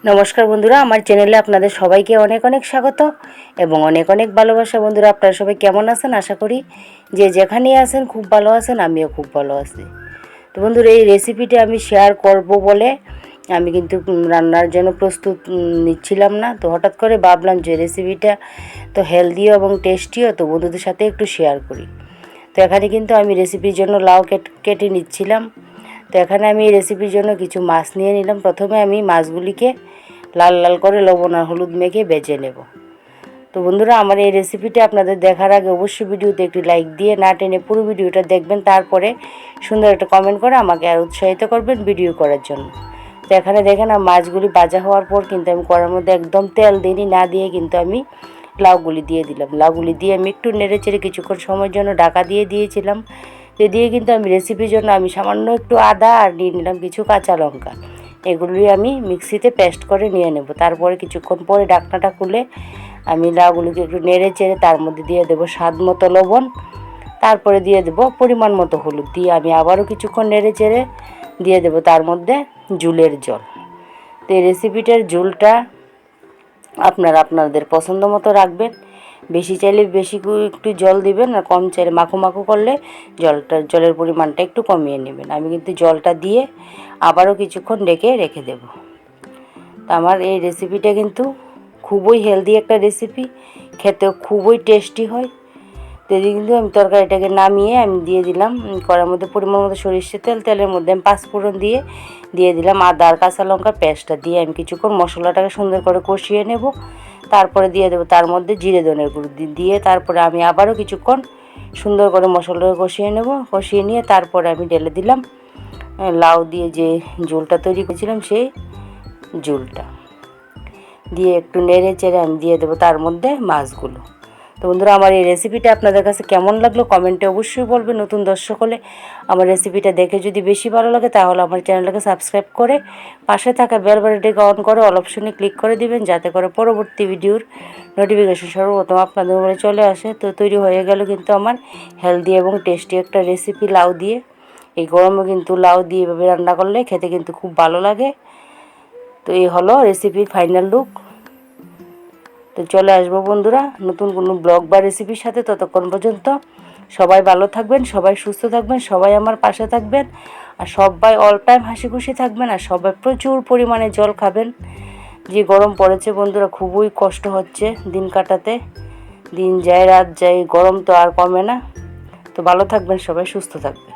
নমস্কার বন্ধুরা, আমার চ্যানেলে আপনাদের সবাইকে অনেক অনেক স্বাগত এবং অনেক অনেক ভালোবাসা। বন্ধুরা, আপনারা সবাই কেমন আছেন? আশা করি যে যেখানেই আছেন খুব ভালো আছেন, আমিও খুব ভালো আছি। তো বন্ধুরা, এই রেসিপিটি আমি শেয়ার করব বলে আমি কিন্তু রান্নার জন্য প্রস্তুত নিচ্ছিলাম না। তো হঠাৎ করে ভাবলাম যে রেসিপিটা তো হেলদিও এবং টেস্টিও, তো বন্ধুদের সাথে একটু শেয়ার করি। তো এখানে কিন্তু আমি রেসিপির জন্য লাউ কেটে নিচ্ছিলাম। তো এখানে আমি এই রেসিপির জন্য কিছু মাছ নিয়ে নিলাম। প্রথমে আমি মাছগুলিকে লাল লাল করে লবণ আর হলুদ মেখে বেজে নেব। তো বন্ধুরা, আমার এই রেসিপিটা আপনাদের দেখার আগে অবশ্যই ভিডিওতে একটি লাইক দিয়ে না টেনে পুরো ভিডিওটা দেখবেন, তারপরে সুন্দর একটা কমেন্ট করে আমাকে আর উৎসাহিত করবেন ভিডিও করার জন্য। তো এখানে দেখেন, মাছগুলি ভাজা হওয়ার পর কিন্তু আমি কড়ার মধ্যে একদম তেল দিইনি, না দিয়ে কিন্তু আমি লাউগুলি দিয়ে দিলাম। লাউগুলি দিয়ে আমি একটু নেড়ে চেড়ে কিছুক্ষণ সময়ের জন্য ঢাকা দিয়ে দিয়েছিলাম। দিয়ে কিন্তু আমি রেসিপির জন্য আমি সামান্য একটু আদা আর নিয়ে নিলাম কিছু কাঁচা লঙ্কা। এগুলি আমি মিক্সিতে পেস্ট করে নিয়ে নেব। তারপরে কিছুক্ষণ পরে ঢাকনাটা খুলে আমি লাউগুলিকে একটু নেড়ে চেড়ে তার মধ্যে দিয়ে দেবো স্বাদ মতো লবণ, তারপরে দিয়ে দেবো পরিমাণ মতো হলুদ, দিয়ে আমি আবারও কিছুক্ষণ নেড়ে চেড়ে দিয়ে দেবো তার মধ্যে ঝোলের জল। তো এই রেসিপিটার ঝোলটা আপনারা আপনাদের পছন্দ মতো রাখবেন। বেশি চাইলে বেশি একটু জল দিবেন, আর কম চাইলে মাখো মাখো করলে জলের পরিমাণটা একটু কমিয়ে নেবেন। আমি কিন্তু জলটা দিয়ে আবারও কিছুক্ষণ রেখে দেব। তো আমার এই রেসিপিটা কিন্তু খুবই হেলদি একটা রেসিপি, খেতেও খুবই টেস্টি হয়। তো এদিকে কিন্তু আমি তরকারিটাকে নামিয়ে আমি দিয়ে দিলাম কড়ার মধ্যে পরিমাণ মতো সরিষার তেল। তেলের মধ্যে আমি পাঁচফোড়ন দিয়ে দিলাম আদা আর কাঁচা লঙ্কার পেস্টটা দিয়ে আমি কিছুক্ষণ মশলাটাকে সুন্দর করে কষিয়ে নেব। তারপরে দিয়ে দেবো তার মধ্যে জিরে ধনের গুঁড়ো দিয়ে তারপরে আমি আবারও কিছুক্ষণ সুন্দর করে মশলাটাকে কষিয়ে নেব। কষিয়ে নিয়ে তারপরে আমি ঢেলে দিলাম লাউ দিয়ে যে ঝোলটা তৈরি করেছিলাম, সেই ঝোলটা দিয়ে একটু নেড়ে চেড়ে আমি দিয়ে দেবো তার মধ্যে মাছগুলো। তো বন্ধুরা, আমার এই রেসিপিটা আপনাদের কাছে কেমন লাগলো কমেন্টে অবশ্যই বলবেন। নতুন দর্শক হলে আমার রেসিপিটা দেখে যদি বেশি ভালো লাগে তাহলে আমার চ্যানেলটাকে সাবস্ক্রাইব করে পাশে থাকা বেল বাটনটিকে অন করে অল অপশনে ক্লিক করে দিবেন, যাতে করে পরবর্তী ভিডিওর নোটিফিকেশন সর্বপ্রথম আপনাদের মোবাইলে চলে আসে। তো তৈরি হয়ে গেল কিন্তু আমার হেলদি এবং টেস্টি একটা রেসিপি লাউ দিয়ে। এই গরমে কিন্তু লাউ দিয়ে এভাবে রান্না করলে খেতে কিন্তু খুব ভালো লাগে। তো এই হলো রেসিপির ফাইনাল লুক। তো চলে আসবো বন্ধুরা নতুন কোনো ব্লগ বা রেসিপির সাথে। ততক্ষণ পর্যন্ত সবাই ভালো থাকবেন, সবাই সুস্থ থাকবেন, সবাই আমার পাশে থাকবেন, আর সবাই অল টাইম হাসি খুশি থাকবেন, আর সবাই প্রচুর পরিমাণে জল খাবেন। যে গরম পড়েছে বন্ধুরা, খুবই কষ্ট হচ্ছে দিন কাটাতে, দিন যায় রাত যায়, গরম তো আর কমে না। তো ভালো থাকবেন, সবাই সুস্থ থাকবেন।